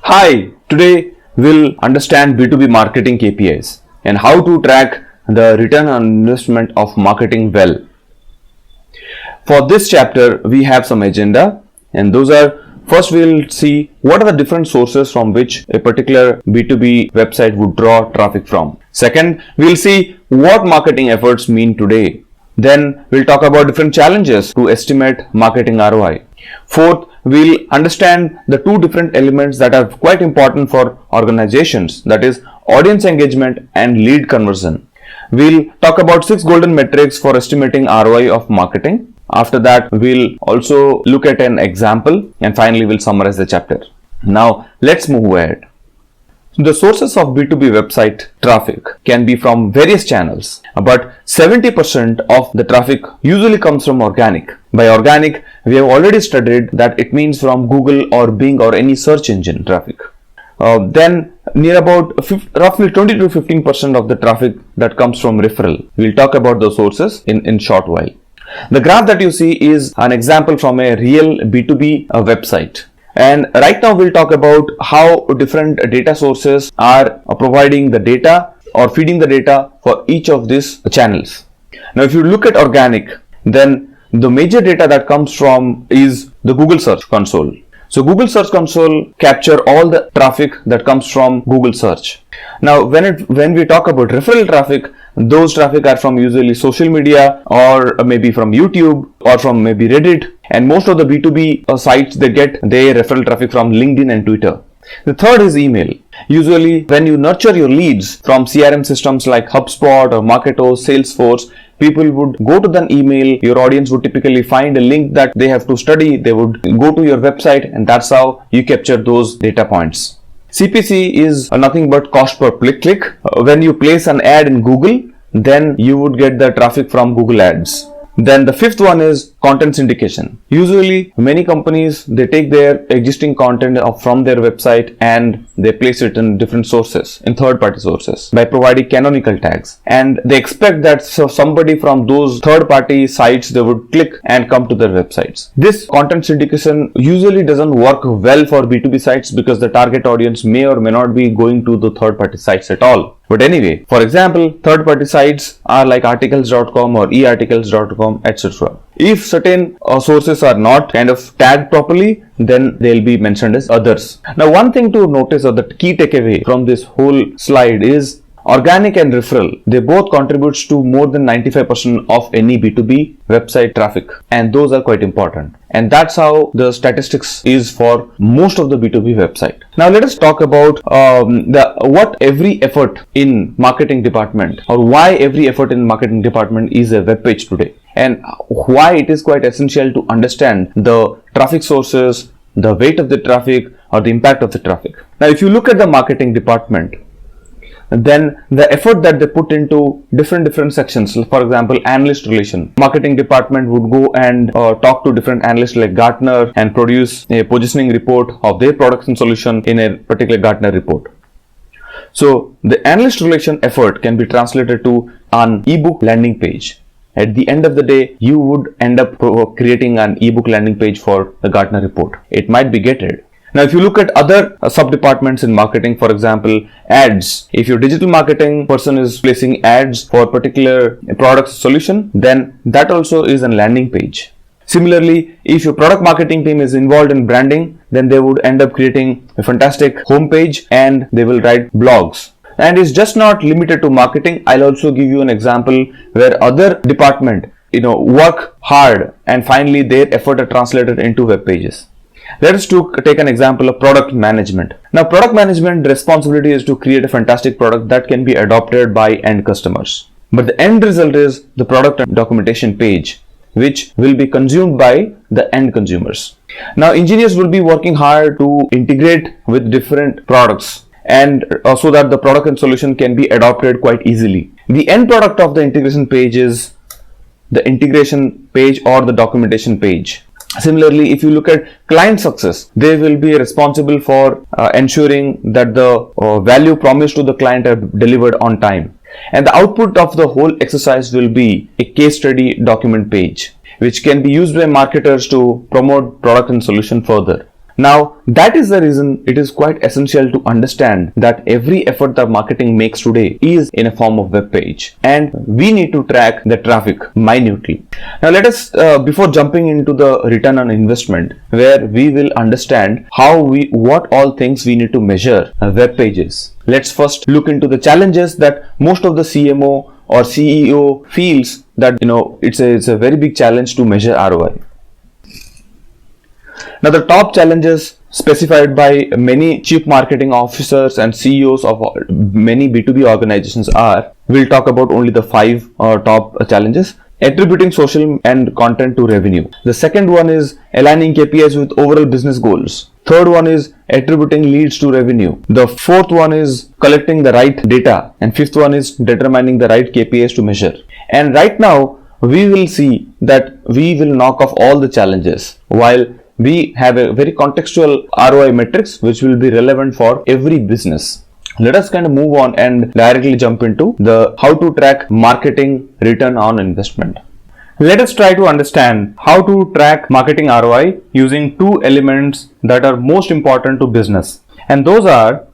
Hi, today we'll understand B2B marketing KPIs and how to track the return on investment of marketing well. For this chapter, we have some agenda, and those are: first we'll see what are the different sources from which a particular B2B website would draw traffic from. Second, we'll see what marketing efforts mean today. Then we'll talk about different challenges to estimate marketing ROI. Fourth, we'll understand the two different elements that are quite important for organizations, that is audience engagement and lead conversion. We'll talk about 6 golden metrics for estimating ROI of marketing. After that, we'll also look at an example, and finally we'll summarize the chapter. Now let's move ahead. The sources of B2B website traffic can be from various channels, but 70% of the traffic usually comes from organic. By organic, we have already studied that it means from Google or Bing or any search engine traffic. Then near about roughly 20 to 15% of the traffic that comes from referral. We'll talk about the sources in short while. The graph that you see is an example from a real B2B website. And right now we'll talk about how different data sources are providing the data or feeding the data for each of these channels. Now if you look at organic, then the major data that comes from is the Google Search Console. So Google Search Console capture all the traffic that comes from Google search. Now when we talk about referral traffic, those traffic are from usually social media or maybe from YouTube or from maybe Reddit, and most of the B2B sites, they get their referral traffic from LinkedIn and Twitter. The third is email. Usually when you nurture your leads from CRM systems like HubSpot or Marketo, Salesforce, people would go to the email. Your audience would typically find a link that they have to study. They would go to your website, and that's how you capture those data points. CPC is nothing but cost per click. When you place an ad in Google, then you would get the traffic from Google Ads. Then the fifth one is content syndication. Usually many companies, they take their existing content from their website and they place it in different sources, in third-party sources, by providing canonical tags, and they expect that somebody from those third-party sites, they would click and come to their websites. This content syndication usually doesn't work well for B2B sites because the target audience may or may not be going to the third-party sites at all. But anyway, for example, third-party sites are like articles.com or earticles.com, etc. If certain sources are not kind of tagged properly, then they'll be mentioned as others. Now, one thing to notice, or the key takeaway from this whole slide, is organic and referral, they both contributes to more than 95% of any B2B website traffic, and those are quite important. And that's how the statistics is for most of the B2B website. Now let us talk about what every effort in marketing department, or why every effort in marketing department is a web page today, and why it is quite essential to understand the traffic sources, the weight of the traffic, or the impact of the traffic. Now if you look at the marketing department, then the effort that they put into different sections, for example, analyst relation. Marketing department would go and talk to different analysts like Gartner and produce a positioning report of their products and solution in a particular Gartner report. So the analyst relation effort can be translated to an ebook landing page. At the end of the day, you would end up creating an ebook landing page for the Gartner report. It might be gated. Now, if you look at other sub-departments in marketing, for example, ads. If your digital marketing person is placing ads for particular product solution, then that also is a landing page. Similarly, if your product marketing team is involved in branding, then they would end up creating a fantastic homepage and they will write blogs. And it's just not limited to marketing. I'll also give you an example where other department, work hard and finally their effort are translated into web pages. Let us take an example of product management. Now, product management responsibility is to create a fantastic product that can be adopted by end customers. But the end result is the product and documentation page, which will be consumed by the end consumers. Now, engineers will be working hard to integrate with different products, and so that the product and solution can be adopted quite easily. The end product of the integration page is the integration page or the documentation page. Similarly, if you look at client success, they will be responsible for ensuring that the value promised to the client are delivered on time. And the output of the whole exercise will be a case study document page, which can be used by marketers to promote product and solution further. Now, that is the reason it is quite essential to understand that every effort that marketing makes today is in a form of web page, and we need to track the traffic minutely. Now, let us, before jumping into the return on investment, where we will understand what all things we need to measure web pages. Let's first look into the challenges that most of the CMO or CEO feels that it's a very big challenge to measure ROI. Now, the top challenges specified by many chief marketing officers and CEOs of many B2B organizations are, we'll talk about only the 5 top challenges. Attributing social and content to revenue. The second one is aligning KPIs with overall business goals. Third one is attributing leads to revenue. The fourth one is collecting the right data. And fifth one is determining the right KPIs to measure. And right now, we will see that we will knock off all the challenges while we have a very contextual ROI metrics which will be relevant for every business. Let us kind of move on and directly jump into the how to track marketing return on investment. Let us try to understand how to track marketing ROI using 2 elements that are most important to business, and those are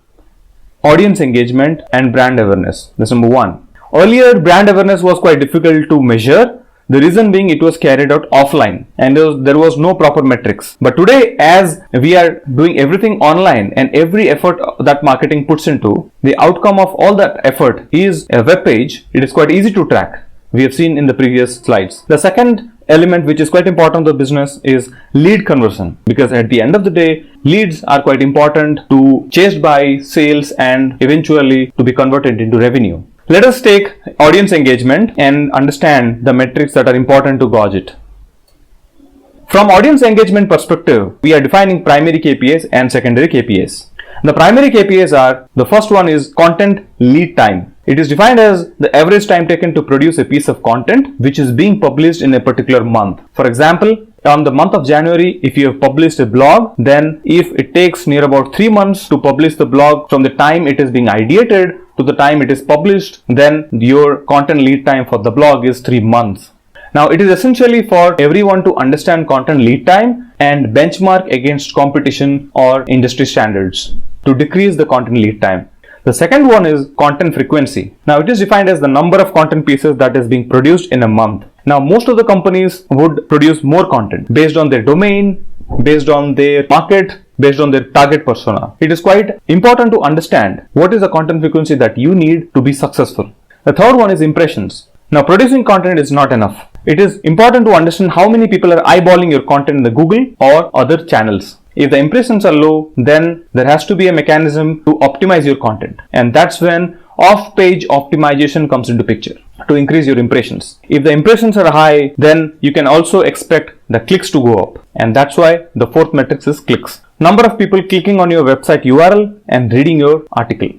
audience engagement and brand awareness. That's number 1. Earlier, brand awareness was quite difficult to measure. The reason being it was carried out offline and there was no proper metrics. But today, as we are doing everything online and every effort that marketing puts into, the outcome of all that effort is a web page. It is quite easy to track. We have seen in the previous slides. The second element which is quite important to business is lead conversion, because at the end of the day, leads are quite important to chased by sales and eventually to be converted into revenue. Let us take audience engagement and understand the metrics that are important to gauge it. From audience engagement perspective, we are defining primary KPIs and secondary KPIs. The primary KPIs are, the first one is content lead time. It is defined as the average time taken to produce a piece of content which is being published in a particular month. For example, on the month of January, if you have published a blog, then if it takes near about 3 months to publish the blog from the time it is being ideated to the time it is published, then your content lead time for the blog is 3 months. Now, it is essentially for everyone to understand content lead time and benchmark against competition or industry standards to decrease the content lead time. The second one is content frequency. Now, it is defined as the number of content pieces that is being produced in a month. Now, most of the companies would produce more content based on their domain, based on their market, based on their target persona. It is quite important to understand what is the content frequency that you need to be successful. The third one is impressions. Now, producing content is not enough. It is important to understand how many people are eyeballing your content in the Google or other channels. If the impressions are low, then there has to be a mechanism to optimize your content. And that's when off-page optimization comes into picture to increase your impressions. If the impressions are high, then you can also expect the clicks to go up. And that's why the fourth metric is clicks. Number of people clicking on your website URL and reading your article.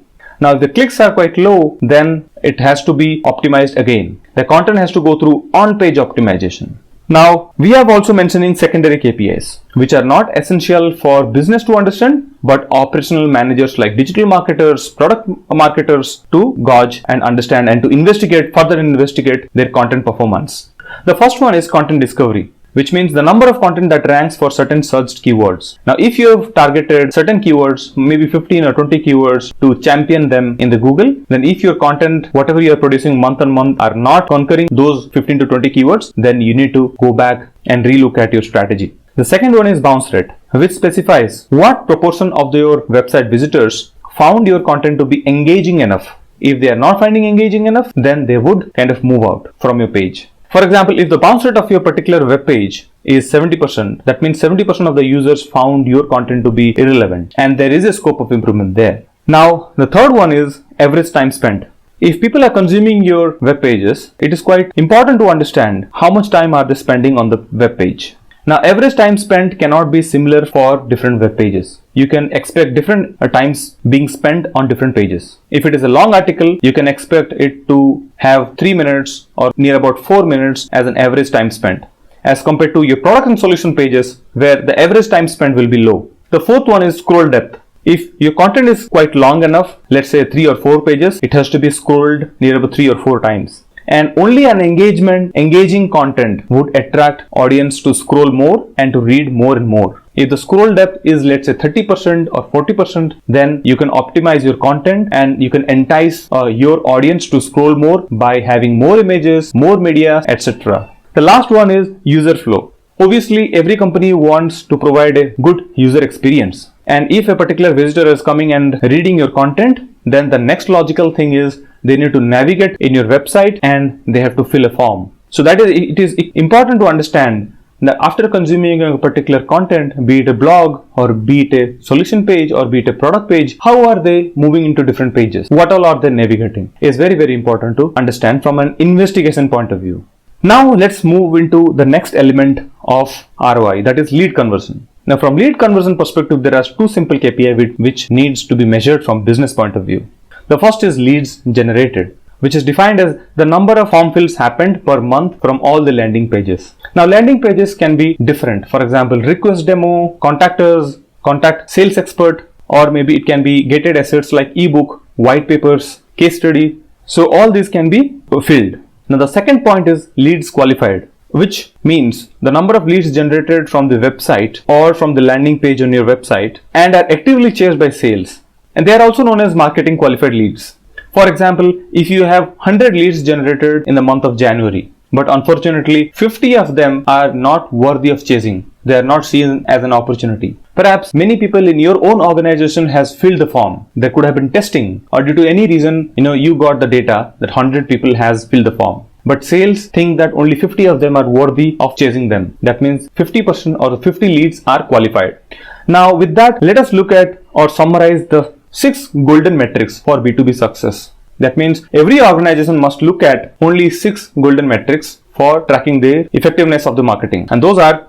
Now, if the clicks are quite low, then it has to be optimized again. The content has to go through on-page optimization. Now, we have also mentioning secondary KPIs, which are not essential for business to understand, but operational managers like digital marketers, product marketers to gauge and understand and to further investigate their content performance. The first one is content discovery, which means the number of content that ranks for certain searched keywords. Now, if you have targeted certain keywords, maybe 15 or 20 keywords to champion them in the Google, then if your content, whatever you are producing month on month, are not conquering those 15 to 20 keywords, then you need to go back and relook at your strategy. The second one is bounce rate, which specifies what proportion of your website visitors found your content to be engaging enough. If they are not finding engaging enough, then they would kind of move out from your page. For example, if the bounce rate of your particular web page is 70%, that means 70% of the users found your content to be irrelevant, and there is a scope of improvement there. Now, the third one is average time spent. If people are consuming your web pages, it is quite important to understand how much time are they spending on the web page. Now, average time spent cannot be similar for different web pages. You can expect different times being spent on different pages. If it is a long article, you can expect it to have 3 minutes or near about 4 minutes as an average time spent, as compared to your product and solution pages where the average time spent will be low. The fourth one is scroll depth. If your content is quite long enough, let's say 3 or 4 pages, it has to be scrolled near about 3 or 4 times. And only an engaging content would attract audience to scroll more and to read more and more. If the scroll depth is, let's say, 30% or 40%, then you can optimize your content and you can entice your audience to scroll more by having more images, more media, etc. The last one is user flow. Obviously, every company wants to provide a good user experience. And if a particular visitor is coming and reading your content, then the next logical thing is they need to navigate in your website and they have to fill a form. So that is, it is important to understand that after consuming a particular content, be it a blog or be it a solution page or be it a product page, how are they moving into different pages? What all are they navigating? It's very, very important to understand from an investigation point of view. Now let's move into the next element of ROI, that is lead conversion. Now from lead conversion perspective, there are two simple KPI which needs to be measured from business point of view. The first is leads generated, which is defined as the number of form fills happened per month from all the landing pages. Now landing pages can be different. For example, request demo, contact us, contact sales expert, or maybe it can be gated assets like ebook, white papers, case study. So all these can be filled. Now the second point is leads qualified, which means the number of leads generated from the website or from the landing page on your website and are actively chased by sales. And they are also known as marketing qualified leads. For example, if you have 100 leads generated in the month of January, but unfortunately 50 of them are not worthy of chasing, they are not seen as an opportunity. Perhaps many people in your own organization has filled the form. There could have been testing, or due to any reason, you got the data that 100 people has filled the form. But sales think that only 50 of them are worthy of chasing them. That means 50% or 50 leads are qualified. Now with that, let us look at or summarize the 6 golden metrics for B2B success. That means every organization must look at only 6 golden metrics for tracking the effectiveness of the marketing. And those are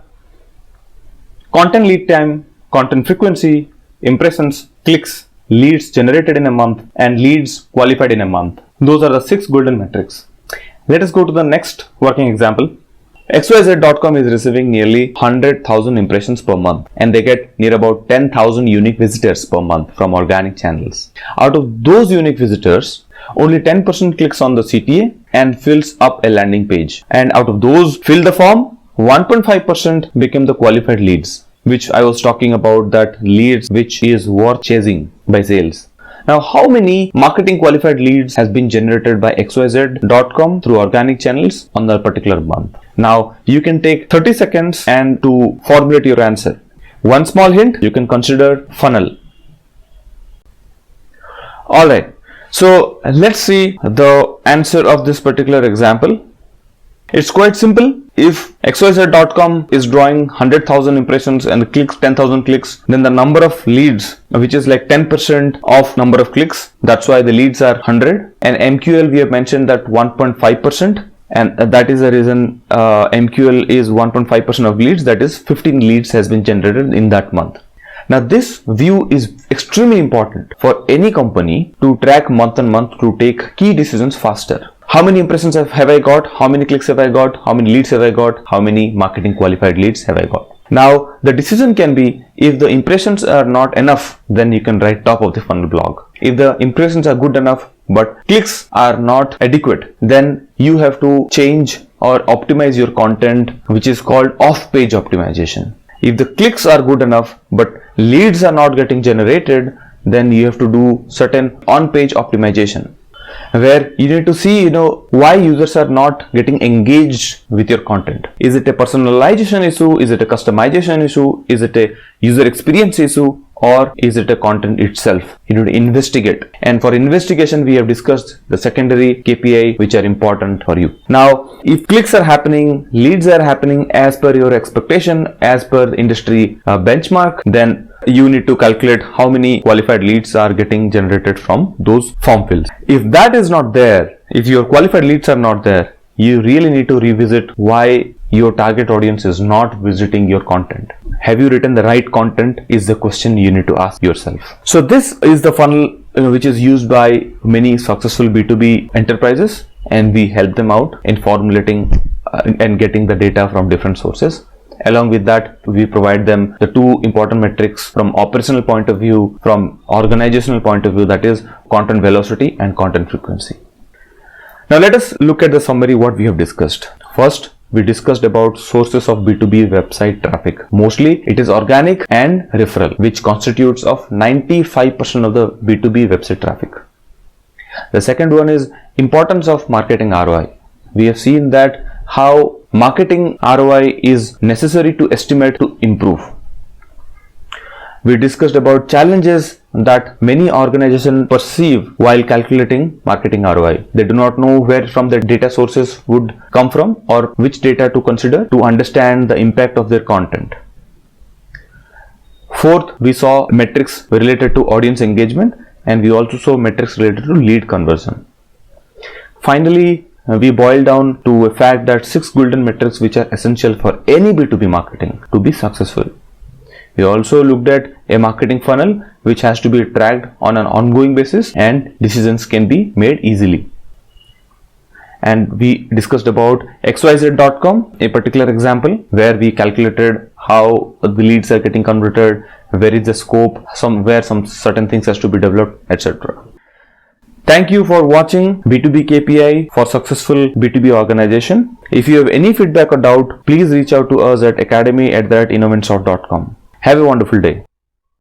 content lead time, content frequency, impressions, clicks, leads generated in a month, and leads qualified in a month. Those are the 6 golden metrics. Let us go to the next working example. 𝗖𝗧𝗯𝗹𝗲 is receiving nearly 100,000 impressions per month, and they get near about 10,000 unique visitors per month from organic channels. Out of those unique visitors, only 10% clicks on the CTA and fills up a landing page. And out of those fill the form, 1.5% became the qualified leads, which I was talking about, that leads which is worth chasing by sales. Now, how many marketing qualified leads has been generated by 𝗖𝗧𝗯𝗹𝗲 through organic channels on that particular month? Now, you can take 30 seconds and to formulate your answer. One small hint, you can consider funnel. Alright, so let's see the answer of this particular example. It's quite simple. If 𝗖𝗧𝗯𝗹𝗲 is drawing 100,000 impressions and clicks 10,000 clicks, then the number of leads, which is like 10% of number of clicks, that's why the leads are 100. And MQL, we have mentioned that 1.5%, and that is the reason MQL is 1.5% of leads, that is 15 leads has been generated in that month. Now this view is extremely important for any company to track month on month to take key decisions faster. How many impressions have I got? How many clicks have I got? How many leads have I got? How many marketing qualified leads have I got? Now the decision can be, if the impressions are not enough, then you can write top of the funnel blog. If the impressions are good enough but clicks are not adequate, then you have to change or optimize your content, which is called off-page optimization. If the clicks are good enough but leads are not getting generated, then you have to do certain on-page optimization, where you need to see why users are not getting engaged with your content. Is it a personalization issue? Is it a customization issue? Is it a user experience issue? Or is it a content itself? You need to investigate. And for investigation, we have discussed the secondary KPI which are important for you. Now, if clicks are happening, leads are happening as per your expectation, as per the industry benchmark, then you need to calculate how many qualified leads are getting generated from those form fills. If that is not there, if your qualified leads are not there, you really need to revisit why your target audience is not visiting your content. Have you written the right content is the question you need to ask yourself. So this is the funnel which is used by many successful B2B enterprises, and we help them out in formulating and getting the data from different sources. Along with that, we provide them the 2 important metrics from operational point of view, from organizational point of view, that is content velocity and content frequency. Now let us look at the summary what we have discussed. First, we discussed about sources of B2B website traffic. Mostly it is organic and referral, which constitutes of 95% of the B2B website traffic. The second one is importance of marketing ROI. We have seen that how marketing ROI is necessary to estimate to improve. We discussed about challenges that many organizations perceive while calculating marketing ROI. They do not know where from the data sources would come from or which data to consider to understand the impact of their content. Fourth, we saw metrics related to audience engagement, and we also saw metrics related to lead conversion. Finally, we boiled down to a fact that 6 golden metrics which are essential for any B2B marketing to be successful. We also looked at a marketing funnel which has to be tracked on an ongoing basis and decisions can be made easily. And we discussed about 𝗖𝗯𝗹𝗲, a particular example where we calculated how the leads are getting converted, where is the scope, where some certain things has to be developed, etc. Thank you for watching B2B KPI for successful B2B organization. If you have any feedback or doubt, please reach out to us at academy@innoventsoft.com. Have a wonderful day.